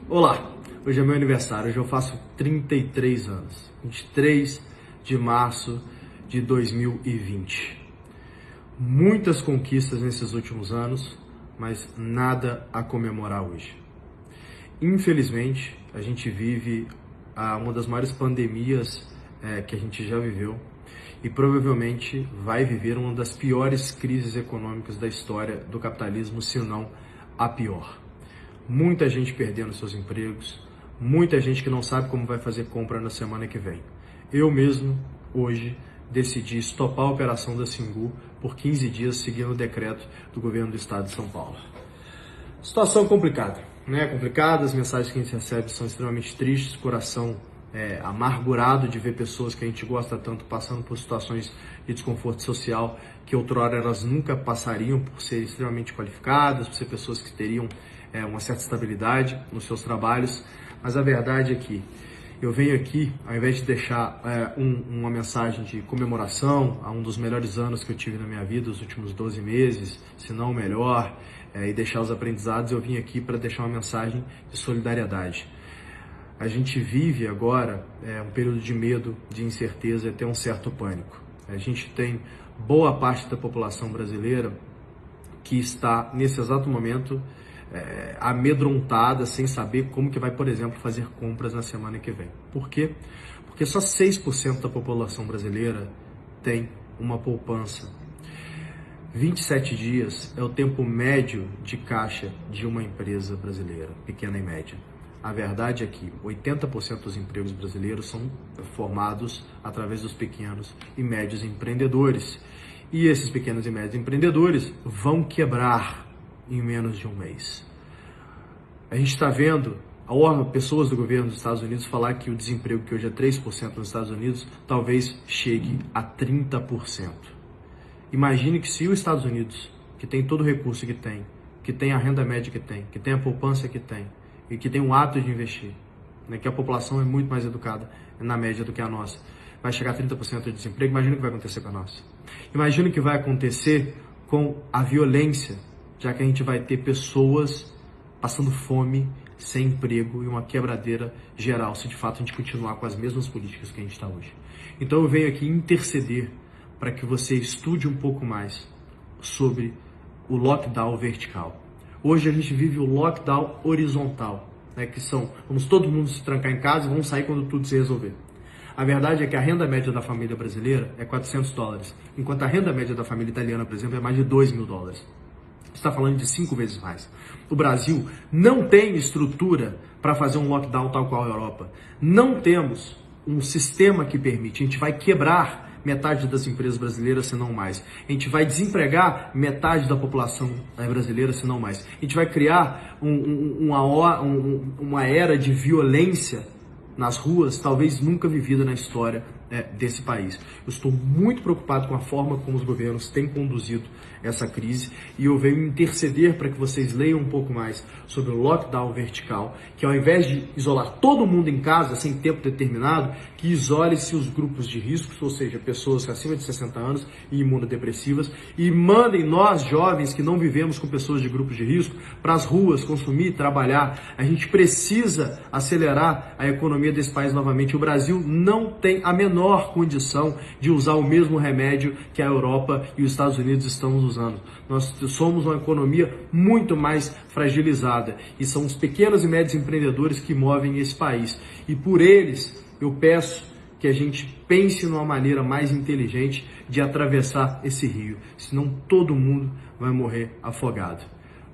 Olá, hoje é meu aniversário, hoje eu faço 33 anos, 23 de março de 2020. Muitas conquistas nesses últimos anos, mas nada a comemorar hoje. Infelizmente, a gente vive uma das maiores pandemias que a gente já viveu e provavelmente vai viver uma das piores crises econômicas da história do capitalismo, se não a pior. Muita gente perdendo seus empregos, muita gente que não sabe como vai fazer compra na semana que vem. Eu mesmo, hoje, decidi estopar a operação da Singu por 15 dias, seguindo o decreto do governo do estado de São Paulo. Situação complicada, né? Complicada, as mensagens que a gente recebe são extremamente tristes, coração amargurado de ver pessoas que a gente gosta tanto passando por situações de desconforto social que outrora elas nunca passariam por serem extremamente qualificadas, por ser pessoas que teriam uma certa estabilidade nos seus trabalhos, mas a verdade é que eu venho aqui, ao invés de deixar uma mensagem de comemoração a um dos melhores anos que eu tive na minha vida, os últimos 12 meses, se não o melhor, e deixar os aprendizados, eu vim aqui para deixar uma mensagem de solidariedade. A gente vive agora um período de medo, de incerteza e até um certo pânico. A gente tem boa parte da população brasileira que está, nesse exato momento, amedrontada, sem saber como que vai, por exemplo, fazer compras na semana que vem. Por quê? Porque só 6% da população brasileira tem uma poupança. 27 dias é o tempo médio de caixa de uma empresa brasileira, pequena e média. A verdade é que 80% dos empregos brasileiros são formados através dos pequenos e médios empreendedores. E esses pequenos e médios empreendedores vão quebrar em menos de um mês. A gente está vendo pessoas do governo dos Estados Unidos falar que o desemprego, que hoje é 3% nos Estados Unidos, talvez chegue a 30%. Imagine que se os Estados Unidos, que tem todo o recurso que tem a renda média que tem a poupança que tem, e que tem um hábito de investir, né, que a população é muito mais educada na média do que a nossa, vai chegar a 30% de desemprego, imagina o que vai acontecer com a nossa. Imagina o que vai acontecer com a violência, já que a gente vai ter pessoas passando fome, sem emprego e uma quebradeira geral, se de fato a gente continuar com as mesmas políticas que a gente está hoje. Então eu venho aqui interceder para que você estude um pouco mais sobre o lockdown vertical. Hoje a gente vive o lockdown horizontal, né, que vamos todo mundo se trancar em casa e vamos sair quando tudo se resolver. A verdade é que a renda média da família brasileira é $400, enquanto a renda média da família italiana, por exemplo, é mais de $2.000. Você está falando de 5 vezes mais. O Brasil não tem estrutura para fazer um lockdown tal qual a Europa. Não temos um sistema que permite. A gente vai quebrar metade das empresas brasileiras, se não mais. A gente vai desempregar metade da população brasileira, se não mais. A gente vai criar uma era de violência nas ruas, talvez nunca vivida na história desse país. Eu estou muito preocupado com a forma como os governos têm conduzido essa crise e eu venho interceder para que vocês leiam um pouco mais sobre o lockdown vertical, que ao invés de isolar todo mundo em casa sem tempo determinado, que isole-se os grupos de riscos, ou seja, pessoas acima de 60 anos e imunodepressivas, e mandem nós, jovens que não vivemos com pessoas de grupos de risco, para as ruas, consumir, trabalhar. A gente precisa acelerar a economia desse país novamente. O Brasil não tem a menor condição de usar o mesmo remédio que a Europa e os Estados Unidos estão usando. Nós somos uma economia muito mais fragilizada e são os pequenos e médios empreendedores que movem esse país. E por eles eu peço que a gente pense numa maneira mais inteligente de atravessar esse rio, senão todo mundo vai morrer afogado.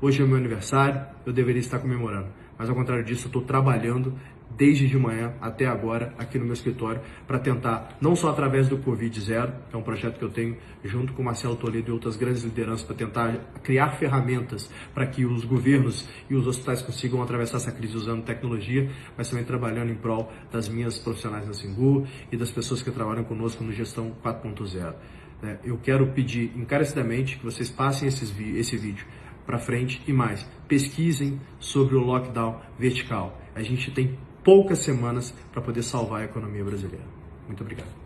Hoje é meu aniversário, eu deveria estar comemorando, mas ao contrário disso, eu estou trabalhando desde de manhã até agora aqui no meu escritório para tentar, não só através do Covid Zero, que é um projeto que eu tenho junto com Marcelo Toledo e outras grandes lideranças, para tentar criar ferramentas para que os governos e os hospitais consigam atravessar essa crise usando tecnologia, mas também trabalhando em prol das minhas profissionais na Singu e das pessoas que trabalham conosco no Gestão 4.0. Eu quero pedir encarecidamente que vocês passem esse vídeo para frente e mais, pesquisem sobre o lockdown vertical. A gente tem poucas semanas para poder salvar a economia brasileira. Muito obrigado.